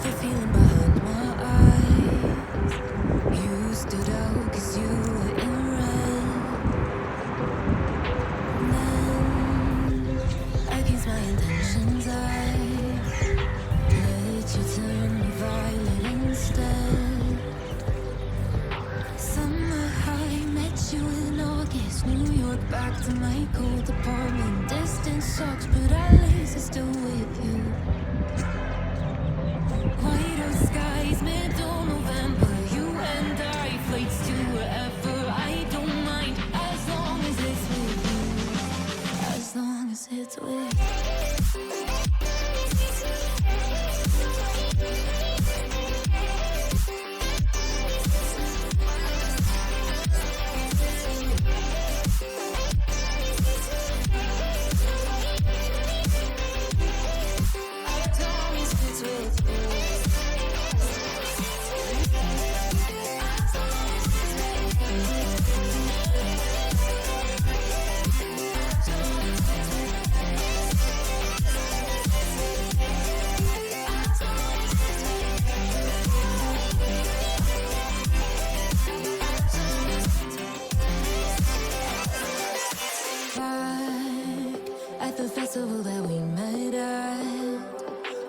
the feeling behind my eyes. You stood out 'cause you were in red. Then, against my intentions, I let you turn me violet instead. Summer high, met you in August. New York, back to my cold apartment. Distance sucks, but at least I'm still with you. Whiter skies, middle November. You and I, flights to wherever. I don't mind as long as it's with you. As long as it's with you. At the festival that we met at,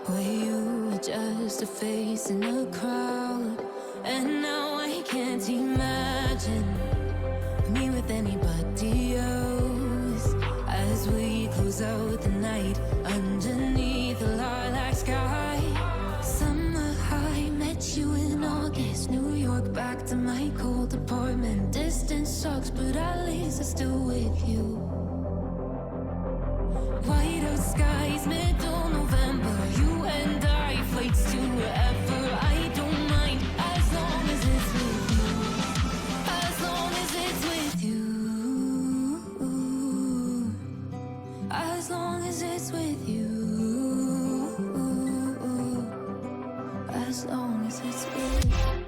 where you were just a face in a crowd. And now I can't imagine me with anybody else. As we close out the night underneath the lilac sky. Summer high, met you in August. New York, back to my cold apartment. Distance sucks, but at least I'm still with you. Whiter skies, middle November. You and I, flights to wherever. I don't mind as long as it's with you. As long as it's with you. As long as it's with you. As long as it's with you.